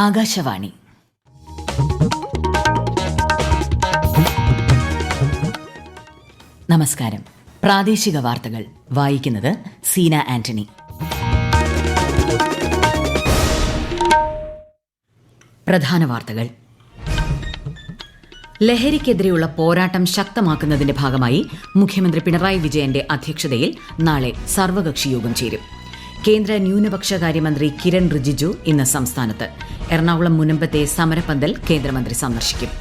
ആകാശവാണി. നമസ്കാരം. പ്രാദേശിക വാർത്തകൾ വായിക്കുന്നത് സീന ആന്റണി. പ്രധാന വാർത്തകൾ. ലഹരിക്കെതിരെയുള്ള പോരാട്ടം ശക്തമാക്കുന്നതിന്റെ ഭാഗമായി മുഖ്യമന്ത്രി പിണറായി വിജയന്റെ അധ്യക്ഷതയിൽ നാളെ സർവകക്ഷി യോഗം ചേരും. കേന്ദ്ര ന്യൂനപക്ഷകാര്യമന്ത്രി കിരൺ റിജിജു ഇന്ന് സംസ്ഥാനത്ത്. എറണാകുളം മുനമ്പത്തെ സമരപ്പന്തൽ കേന്ദ്രമന്ത്രി സന്ദർശിക്കും.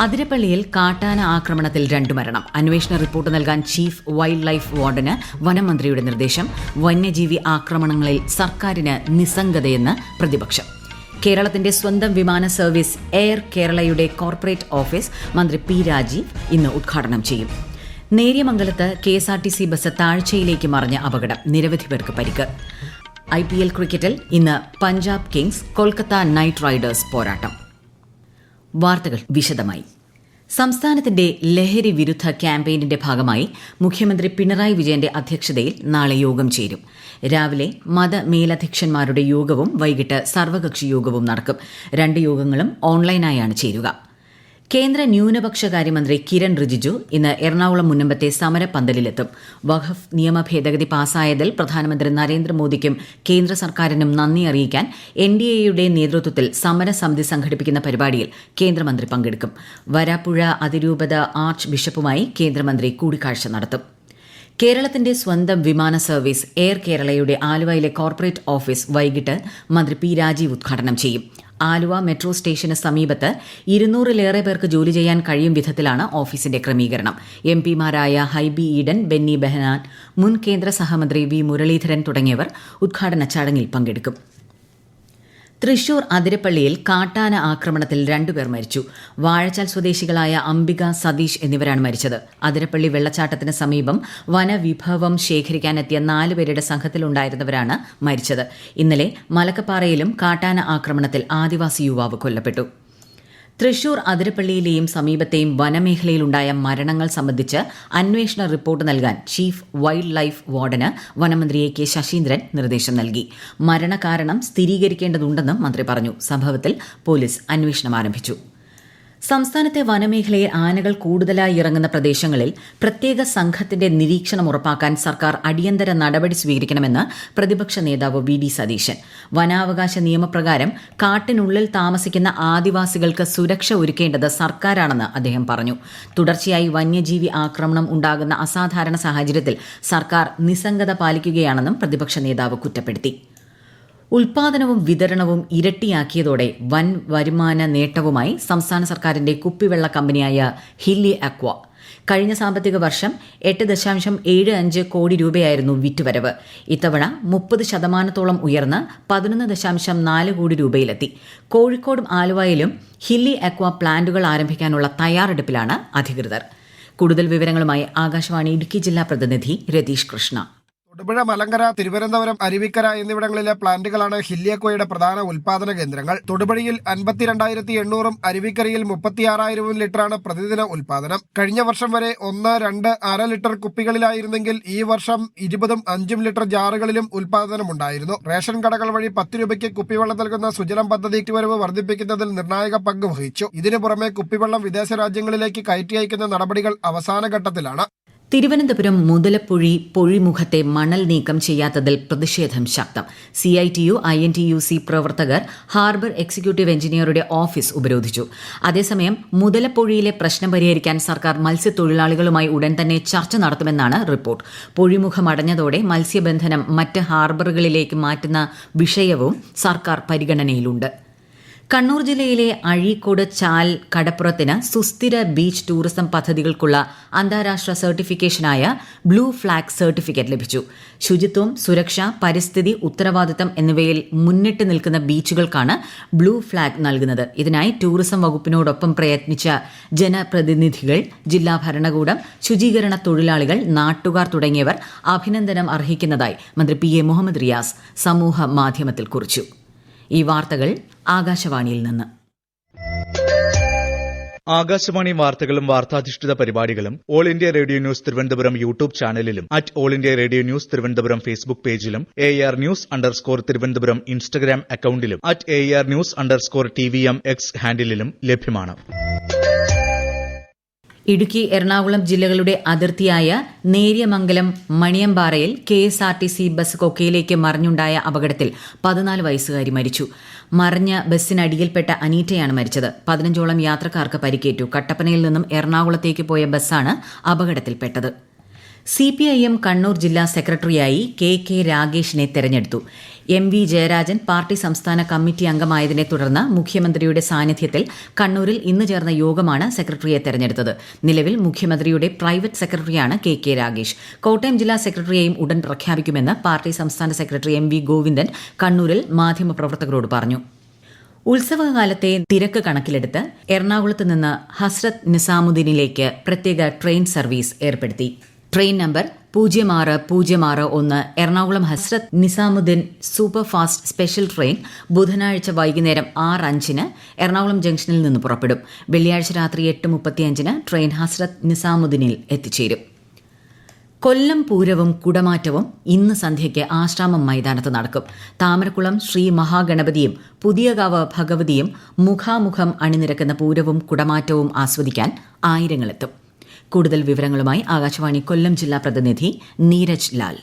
അതിരപ്പള്ളിയിൽ കാട്ടാന ആക്രമണത്തിൽ 2 മരണം. അന്വേഷണ റിപ്പോർട്ട് നൽകാൻ ചീഫ് വൈൽഡ് ലൈഫ് വാർഡന് വനമന്ത്രിയുടെ നിർദ്ദേശം. വന്യജീവി ആക്രമണങ്ങളിൽ സർക്കാരിന് നിസ്സംഗതയെന്ന് പ്രതിപക്ഷം. കേരളത്തിന്റെ സ്വന്തം വിമാന സർവീസ് എയർ കേരളയുടെ കോർപ്പറേറ്റ് ഓഫീസ് മന്ത്രി പി രാജീവ് ഇന്ന് ഉദ്ഘാടനം ചെയ്യും. നേര്യമംഗലത്ത് കെഎസ്ആർടിസി ബസ് താഴ്ചയിലേക്ക് മറിഞ്ഞ അപകടം. നിരവധി പേർക്ക് പരിക്ക്. IPL ക്രിക്കറ്റിൽ ഇന്ന് Punjab kings Kolkata night Riders പോരാട്ടം. വാർത്തകൾ വിശദമായി. സംസ്ഥാനത്തിന്റെ ലഹരി വിരുദ്ധ ക്യാമ്പയിനിന്റെ ഭാഗമായി മുഖ്യമന്ത്രി പിണറായി വിജയന്റെ അധ്യക്ഷതയിൽ നാളെ യോഗം ചേരും. രാവിലെ മതമേലധ്യക്ഷന്മാരുടെ യോഗവും വൈകിട്ട് സർവകക്ഷി യോഗവും നടക്കും. 2 യോഗങ്ങളും ഓൺലൈനായാണ് ചേരുക. കേന്ദ്ര ന്യൂനപക്ഷകാര്യമന്ത്രി കിരൺ റിജിജു ഇന്ന് എറണാകുളം മുനമ്പത്തെ സമരപ്പന്തലിലെത്തും. വഖഫ് നിയമ ഭേദഗതി പാസായതിൽ പ്രധാനമന്ത്രി നരേന്ദ്രമോദിക്കും കേന്ദ്ര സർക്കാരിനും നന്ദി അറിയിക്കാൻ NDAയുടെ നേതൃത്വത്തിൽ സമരസമിതി സംഘടിപ്പിക്കുന്ന പരിപാടിയിൽ കേന്ദ്രമന്ത്രി പങ്കെടുക്കും. വരാപ്പുഴ അതിരൂപത ആർച്ച് ബിഷപ്പുമായി കേന്ദ്രമന്ത്രി കൂടിക്കാഴ്ച നടത്തും. കേരളത്തിന്റെ സ്വന്തം വിമാന സർവീസ് എയർ കേരളയുടെ ആലുവയിലെ കോർപ്പറേറ്റ് ഓഫീസ് വൈകിട്ട് മന്ത്രി പി രാജീവ് ഉദ്ഘാടനം ചെയ്യും. ആലുവ മെട്രോ സ്റ്റേഷന് സമീപത്ത് 200-ലേറെ പേർക്ക് ജോലി ചെയ്യാൻ കഴിയും വിധത്തിലാണ് ഓഫീസിന്റെ ക്രമീകരണം. MPമാരായ ഹൈബി ഈഡൻ, ബെന്നി ബെഹനാൻ, മുൻ കേന്ദ്ര സഹമന്ത്രി വി മുരളീധരൻ തുടങ്ങിയവർ ഉദ്ഘാടന ചടങ്ങിൽ പങ്കെടുക്കും. തൃശൂർ അതിരപ്പള്ളിയിൽ കാട്ടാന ആക്രമണത്തിൽ 2 പേർ മരിച്ചു. വാഴച്ചാൽ സ്വദേശികളായ അംബിക, സതീഷ് എന്നിവരാണ് മരിച്ചത്. അതിരപ്പള്ളി വെള്ളച്ചാട്ടത്തിന് സമീപം വനവിഭവം ശേഖരിക്കാനെത്തിയ 4 പേരുടെ സംഘത്തിലുണ്ടായിരുന്നവരാണ് മരിച്ചത്. ഇന്നലെ മലക്കപ്പാറയിലും കാട്ടാന ആക്രമണത്തിൽ ആദിവാസി യുവാവ് കൊല്ലപ്പെട്ടു. തൃശൂർ അതിരപ്പള്ളിയിലെയും സമീപത്തെയും വനമേഖലയിലുണ്ടായ മരണങ്ങൾ സംബന്ധിച്ച് അന്വേഷണ റിപ്പോർട്ട് നൽകാൻ ചീഫ് വൈൽഡ് ലൈഫ് വാർഡന് വനമന്ത്രി AK ശശീന്ദ്രൻ നിർദ്ദേശം നൽകി. മരണകാരണം സ്ഥിരീകരിക്കേണ്ടതുണ്ടെന്നും മന്ത്രി പറഞ്ഞു. സംഭവത്തിൽ പോലീസ് അന്വേഷണം ആരംഭിച്ചു. സംസ്ഥാനത്തെ വനമേഖലയിൽ ആനകൾ കൂടുതലായി ഇറങ്ങുന്ന പ്രദേശങ്ങളിൽ പ്രത്യേക സംഘത്തിന്റെ നിരീക്ഷണം ഉറപ്പാക്കാൻ സർക്കാർ അടിയന്തര നടപടി സ്വീകരിക്കണമെന്ന് പ്രതിപക്ഷ നേതാവ് VD സതീശൻ. വനാവകാശ നിയമപ്രകാരം കാട്ടിനുള്ളിൽ താമസിക്കുന്ന ആദിവാസികൾക്ക് സുരക്ഷ ഒരുക്കേണ്ടത് സർക്കാരാണെന്ന് അദ്ദേഹം പറഞ്ഞു. തുടർച്ചയായി വന്യജീവി ആക്രമണം ഉണ്ടാകുന്ന അസാധാരണ സാഹചര്യത്തിൽ സർക്കാർ നിസ്സംഗത പാലിക്കുകയാണെന്നും പ്രതിപക്ഷ നേതാവ് കുറ്റപ്പെടുത്തി. ഉൽപാദനവും വിതരണവും ഇരട്ടിയാക്കിയതോടെ വൻ വരുമാന നേട്ടവുമായി സംസ്ഥാന സർക്കാരിന്റെ കുപ്പിവെള്ള കമ്പനിയായ ഹില്ലി അക്വ. കഴിഞ്ഞ സാമ്പത്തിക വർഷം 8.75 കോടി രൂപയായിരുന്നു വിറ്റുവരവ്. ഇത്തവണ 30% ഉയർന്ന് 11.4 കോടി രൂപയിലെത്തി. കോഴിക്കോടും ആലുവയിലും ഹില്ലി അക്വ പ്ലാന്റുകൾ ആരംഭിക്കാനുള്ള തയ്യാറെടുപ്പിലാണ് അധികൃതർ. കൂടുതൽ വിവരങ്ങളുമായി ആകാശവാണി ഇടുക്കി ജില്ലാ പ്രതിനിധി രതീഷ് കൃഷ്ണ. തൊടുപുഴ, മലങ്കര, തിരുവനന്തപുരം, അരുവിക്കര എന്നിവിടങ്ങളിലെ പ്ലാന്റുകളാണ് ഹില്ലി അക്വയുടെ പ്രധാന ഉൽപാദന കേന്ദ്രങ്ങൾ. തൊടുപുഴയിൽ 52,800-ഉം അരുവിക്കരയിൽ 36,000 ലിറ്ററാണ് പ്രതിദിന ഉൽപാദനം. കഴിഞ്ഞ വർഷം വരെ 1, 2, അര ലിറ്റർ കുപ്പികളിലായിരുന്നെങ്കിൽ ഈ വർഷം 20ഉം 5ഉം ലിറ്റർ ജാറുകളിലും ഉൽപാദനമുണ്ടായിരുന്നു. റേഷൻ കടകൾ വഴി 10 രൂപയ്ക്ക് കുപ്പിവെള്ളം നൽകുന്ന സുജലം പദ്ധതി വരവ് വർദ്ധിപ്പിക്കുന്നതിൽ നിർണായക പങ്ക് വഹിച്ചു. ഇതിനു പുറമെ കുപ്പിവെള്ളം വിദേശ രാജ്യങ്ങളിലേക്ക് കയറ്റി അയക്കുന്ന നടപടികൾ അവസാന ഘട്ടത്തിലാണ്. തിരുവനന്തപുരം മുതലപ്പൊഴി പൊഴിമുഖത്തെ മണൽ നീക്കം ചെയ്യാത്തതിൽ പ്രതിഷേധം ശക്തം. CITU INTUC പ്രവർത്തകർ ഹാർബർ എക്സിക്യൂട്ടീവ് എഞ്ചിനീയറുടെ ഓഫീസ് ഉപരോധിച്ചു. അതേസമയം മുതലപ്പൊഴിയിലെ പ്രശ്നം പരിഹരിക്കാൻ സർക്കാർ മത്സ്യത്തൊഴിലാളികളുമായി ഉടൻ തന്നെ ചർച്ച നടത്തുമെന്നാണ് റിപ്പോർട്ട്. പൊഴിമുഖം അടഞ്ഞതോടെ മത്സ്യബന്ധനം മറ്റ് ഹാർബറുകളിലേക്ക് മാറ്റുന്ന വിഷയവും സർക്കാർ പരിഗണനയിലുണ്ട്. കണ്ണൂർ ജില്ലയിലെ അഴീക്കോട്, ചാൽ, കടപ്പുറത്തിന് സുസ്ഥിര ബീച്ച് ടൂറിസം പദ്ധതികൾക്കുള്ള അന്താരാഷ്ട്ര സർട്ടിഫിക്കേഷനായ ബ്ലൂ ഫ്ലാഗ് സർട്ടിഫിക്കറ്റ് ലഭിച്ചു. ശുചിത്വം, സുരക്ഷ, പരിസ്ഥിതി, ഉത്തരവാദിത്തം എന്നിവയിൽ മുന്നിട്ട് നിൽക്കുന്ന ബീച്ചുകൾക്കാണ് ബ്ലൂ ഫ്ലാഗ് നൽകുന്നത്. ഇതിനായി ടൂറിസം വകുപ്പിനോടൊപ്പം പ്രയത്നിച്ച ജനപ്രതിനിധികൾ, ജില്ലാ ഭരണകൂടം, ശുചീകരണ തൊഴിലാളികൾ, നാട്ടുകാർ തുടങ്ങിയവർ അഭിനന്ദനം അർഹിക്കുന്നതായി മന്ത്രി PA മുഹമ്മദ് റിയാസ് സമൂഹ മാധ്യമത്തിൽ കുറിച്ചു. ഈ വാർത്തകൾ ആകാശവാണിയിൽ നിന്ന്. ആകാശവാണി വാർത്തകളും വാർത്താധിഷ്ഠിത പരിപാടികളും all India radio news Thiruvananthapuram YouTube ചാനലിലും @all India radio news Thiruvananthapuram Facebook പേജിലും AR News_ തിരുവനന്തപുരം ഇൻസ്റ്റഗ്രാം അക്കൌണ്ടിലും @AR News_TVM X ഹാൻഡിലും ലഭ്യമാണ്. ഇടുക്കി എറണാകുളം ജില്ലകളുടെ അതിർത്തിയായ നേര്യമംഗലം മണിയമ്പാറയിൽ KSRTC ബസ് കൊക്കയിലേക്ക് മറിഞ്ഞുണ്ടായ അപകടത്തിൽ 14 വയസ്സുകാരി മരിച്ചു. മറിഞ്ഞ ബസ്സിനടിയിൽപ്പെട്ട അനീറ്റയാണ് മരിച്ചത്. 15ഓളം യാത്രക്കാർക്ക് പരിക്കേറ്റു. കട്ടപ്പനയിൽ നിന്നും എറണാകുളത്തേക്ക് പോയ ബസ്സാണ് അപകടത്തിൽപ്പെട്ടത്. CPIM കണ്ണൂർ ജില്ലാ സെക്രട്ടറിയായി KK രാഗേഷിനെ തെരഞ്ഞെടുത്തു. MV ജയരാജൻ പാർട്ടി സംസ്ഥാന കമ്മിറ്റി അംഗമായതിനെ തുടർന്ന് മുഖ്യമന്ത്രിയുടെ സാന്നിധ്യത്തിൽ കണ്ണൂരിൽ ഇന്ന് ചേർന്ന യോഗമാണ് സെക്രട്ടറിയെ തെരഞ്ഞെടുത്തത്. നിലവിൽ മുഖ്യമന്ത്രിയുടെ പ്രൈവറ്റ് സെക്രട്ടറിയാണ് KK രാഗേഷ്. കോട്ടയം ജില്ലാ സെക്രട്ടറിയെയും ഉടൻ പ്രഖ്യാപിക്കുമെന്ന് പാർട്ടി സംസ്ഥാന സെക്രട്ടറി MV ഗോവിന്ദൻ കണ്ണൂരിൽ മാധ്യമപ്രവർത്തകരോട് പറഞ്ഞു. ഉത്സവകാലത്തെ തിരക്ക് കണക്കിലെടുത്ത് എറണാകുളത്ത് നിന്ന് ഹസ്രത്ത് നിസാമുദ്ദീനിലേക്ക് പ്രത്യേക ട്രെയിൻ സർവീസ് ഏർപ്പെടുത്തി. Train number 0606 Ernakulam Hazrat Nizamuddin super fast special train ബുധനാഴ്ച വൈകുന്നേരം 6:05 എറണാകുളം ജംഗ്ഷനിൽ നിന്ന് പുറപ്പെടും. വെള്ളിയാഴ്ച രാത്രി 8:35 ട്രെയിൻ ഹസ്രത്ത് നിസാമുദ്ദീനിൽ എത്തിച്ചേരും. കൊല്ലം പൂരവും കുടമാറ്റവും ഇന്ന് സന്ധ്യയ്ക്ക് ആശ്രാമം മൈതാനത്ത് നടക്കും. താമരക്കുളം ശ്രീ മഹാഗണപതിയും പുതിയകാവ് ഭഗവതിയും മുഖാമുഖം അണിനിരക്കുന്ന പൂരവും കുടമാറ്റവും ആസ്വദിക്കാൻ ആയിരങ്ങളെത്തും. കൂടുതൽ വിവരങ്ങളുമായി ആകാശവാണി കൊല്ലം ജില്ലാ പ്രതിനിധി നീരജ് ലാൽ.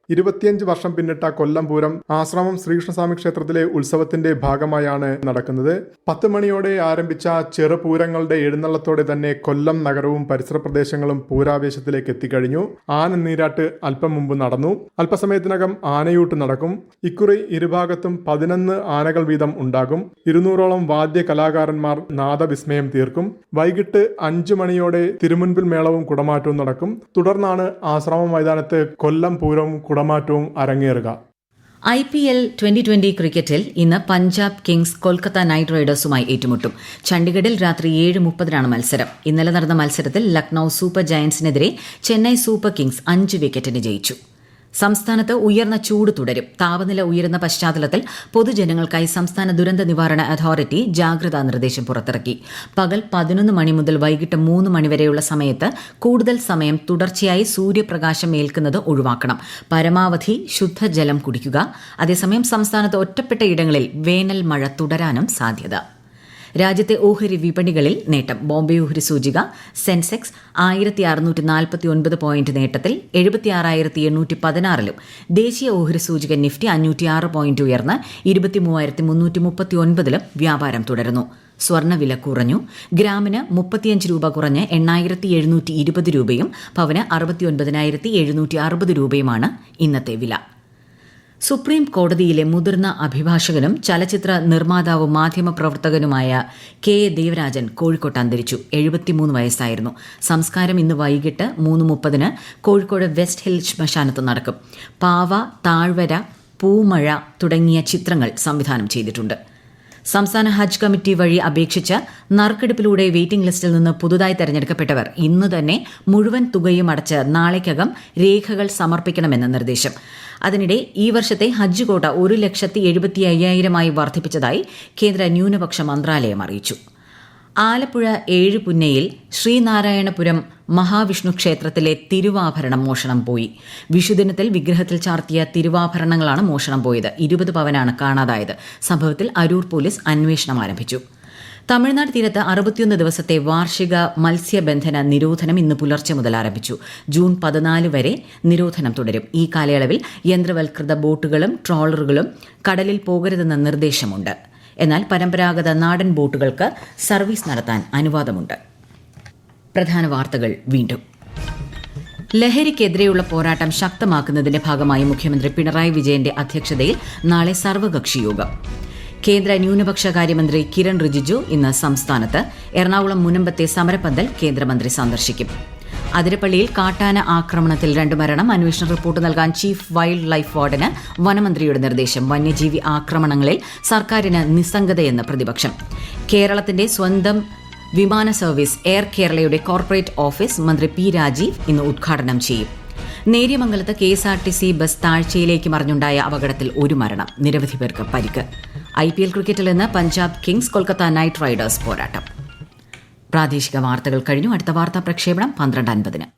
25 വർഷം പിന്നിട്ട കൊല്ലം പൂരം ആശ്രാമം ശ്രീകൃഷ്ണസ്വാമി ക്ഷേത്രത്തിലെ ഉത്സവത്തിന്റെ ഭാഗമായാണ് നടക്കുന്നത്. 10 മണിയോടെ ആരംഭിച്ച ചെറുപൂരങ്ങളുടെ എഴുന്നള്ളത്തോടെ തന്നെ കൊല്ലം നഗരവും പരിസര പ്രദേശങ്ങളും പൂരാവേശത്തിലേക്ക് എത്തിക്കഴിഞ്ഞു. ആന നീരാട്ട് അല്പം മുമ്പ് നടന്നു. അല്പസമയത്തിനകം ആനയൂട്ട് നടക്കും. ഇക്കുറി ഇരുഭാഗത്തും 11 ആനകൾ വീതം ഉണ്ടാകും. 200ഓളം വാദ്യ കലാകാരന്മാർ നാദവിസ്മയം തീർക്കും. വൈകിട്ട് 5 മണിയോടെ തിരുമുൻപിൽ മേളവും കുടമാറ്റവും നടക്കും. തുടർന്നാണ് ആശ്രാമം മൈതാനത്ത് കൊല്ലം പൂരവും കുടമാറ്റവും അരങ്ങേറുക. IPL 2020 ക്രിക്കറ്റിൽ ഇന്ന് പഞ്ചാബ് കിങ്സ് കൊൽക്കത്ത നൈറ്റ് റൈഡേഴ്സുമായി ഏറ്റുമുട്ടും. ചണ്ഡിഗഡിൽ രാത്രി 7:30 മത്സരം. ഇന്നലെ നടന്ന മത്സരത്തിൽ ലക്നൌ സൂപ്പർ ജയന്റ്സിനെതിരെ ചെന്നൈ സൂപ്പർ കിങ്സ് 5 വിക്കറ്റിന് ജയിച്ചു. സംസ്ഥാനത്ത് ഉയർന്ന ചൂട് തുടരും. താപനില ഉയരുന്ന പശ്ചാത്തലത്തിൽ പൊതുജനങ്ങൾക്കായി സംസ്ഥാന ദുരന്ത നിവാരണ അതോറിറ്റി ജാഗ്രതാ നിർദ്ദേശം പുറത്തിറക്കി. പകൽ 11 മണി മുതൽ വൈകിട്ട് 3 മണിവരെയുള്ള സമയത്ത് കൂടുതൽ സമയം തുടർച്ചയായി സൂര്യപ്രകാശം ഏൽക്കുന്നത് ഒഴിവാക്കണം. പരമാവധി ശുദ്ധജലം കുടിക്കുക. അതേസമയം സംസ്ഥാനത്ത് ഒറ്റപ്പെട്ട ഇടങ്ങളിൽ വേനൽ മഴ തുടരാനും സാധ്യത. രാജ്യത്തെ ഓഹരി വിപണികളിൽ നേട്ടം. ബോംബെ ഓഹരി സൂചിക സെൻസെക്സ് 1649 പോയിന്റ് നേട്ടത്തിൽ 76,816-ലും ദേശീയ ഓഹരി സൂചിക നിഫ്റ്റി 506 പോയിന്റ് ഉയർന്ന് 23,339-ലും വ്യാപാരം തുടരുന്നു. സ്വർണ്ണവില കുറഞ്ഞു. ഗ്രാമിന് 35 രൂപ കുറഞ്ഞ് 8,720 രൂപയും പവന് 69,760 രൂപയുമാണ് ഇന്നത്തെ വില. സുപ്രീം കോടതിയിലെ മുതിർന്ന അഭിഭാഷകനും ചലച്ചിത്ര നിർമ്മാതാവും മാധ്യമപ്രവർത്തകനുമായ K. ദേവരാജൻ കോഴിക്കോട്ട് അന്തരിച്ചു. 73 വയസ്സായിരുന്നു. സംസ്കാരം ഇന്ന് വൈകിട്ട് 3:30 കോഴിക്കോട് വെസ്റ്റ് ഹിൽ ശ്മശാനത്ത് നടക്കും. പാവ, താഴ്വര, പൂമഴ തുടങ്ങിയ ചിത്രങ്ങൾ സംവിധാനം ചെയ്തിട്ടുണ്ട്. സംസ്ഥാന ഹജ്ജ് കമ്മിറ്റി വഴി അപേക്ഷിച്ച് നറുക്കെടുപ്പിലൂടെ വെയിറ്റിംഗ് ലിസ്റ്റിൽ നിന്ന് പുതുതായി തെരഞ്ഞെടുക്കപ്പെട്ടവർ ഇന്ന് തന്നെ മുഴുവൻ തുകയും അടച്ച് നാളേക്കകം രേഖകൾ സമർപ്പിക്കണമെന്ന് നിർദ്ദേശം. അതിനിടെ ഈ വർഷത്തെ ഹജ്ജ് കോട്ട 1,75,000 വർദ്ധിപ്പിച്ചതായി കേന്ദ്ര ന്യൂനപക്ഷ മന്ത്രാലയം അറിയിച്ചു. ആലപ്പുഴ ഏഴുപുന്നയിൽ ശ്രീനാരായണപുരം മഹാവിഷ്ണു ക്ഷേത്രത്തിലെ തിരുവാഭരണം മോഷണം പോയി. വിഷുദിനത്തിൽ വിഗ്രഹത്തിൽ ചാർത്തിയ തിരുവാഭരണങ്ങളാണ് മോഷണം പോയത്. 20 പവനാണ് കാണാതായത്. സംഭവത്തിൽ അരൂർ പോലീസ് അന്വേഷണം ആരംഭിച്ചു. തമിഴ്നാട് തീരത്ത് 61 ദിവസത്തെ വാർഷിക മത്സ്യബന്ധന നിരോധനം ഇന്ന് പുലർച്ചെ മുതൽ ആരംഭിച്ചു. ജൂൺ 14 വരെ നിരോധനം തുടരും. ഈ കാലയളവിൽ യന്ത്രവൽകൃത ബോട്ടുകളും ട്രോളറുകളും കടലിൽ പോകരുതെന്ന നിർദ്ദേശമുണ്ട്. എന്നാൽ പരമ്പരാഗത നാടൻ ബോട്ടുകൾക്ക് സർവീസ് നടത്താൻ അനുവാദമുണ്ട്. പ്രധാന വാർത്തകൾ വീണ്ടും. ലഹരിക്കെതിരെയുള്ള പോരാട്ടം ശക്തമാക്കുന്നതിന്റെ ഭാഗമായി മുഖ്യമന്ത്രി പിണറായി വിജയന്റെ അധ്യക്ഷതയിൽ നാളെ സർവകക്ഷി യോഗം. കേന്ദ്ര ന്യൂനപക്ഷകാര്യമന്ത്രി കിരൺ റിജിജു ഇന്ന് സംസ്ഥാനത്ത്. എറണാകുളം മുനമ്പത്തെ സമരപ്പന്തൽ കേന്ദ്രമന്ത്രി സന്ദർശിക്കും. അതിരപ്പള്ളിയിൽ കാട്ടാന ആക്രമണത്തിൽ 2 മരണം. അന്വേഷണ റിപ്പോർട്ട് നൽകാൻ ചീഫ് വൈൽഡ് ലൈഫ് വാർഡന് വനമന്ത്രിയുടെ നിർദ്ദേശം. വന്യജീവി ആക്രമണങ്ങളിൽ സർക്കാരിന് നിസ്സംഗതയെന്ന് പ്രതിപക്ഷം. കേരളത്തിന്റെ സ്വന്തം വിമാന സർവീസ് എയർ കേരളയുടെ കോർപ്പറേറ്റ് ഓഫീസ് മന്ത്രി P. രാജീവ് ഇന്ന് ഉദ്ഘാടനം ചെയ്യും. നേര്യമംഗലത്ത് KSRTC ബസ് താഴ്ചയിലേക്ക് മറിഞ്ഞുണ്ടായ അപകടത്തിൽ 1 മരണം. നിരവധി പേർക്ക് പരിക്ക്. IPL ക്രിക്കറ്റിൽ ഇന്ന് Punjab kings Kolkata night Riders പോരാട്ടം. പ്രാദേശിക വാർത്തകൾ കഴിഞ്ഞു. അടുത്ത വാർത്താ പ്രക്ഷേപണം 12:50.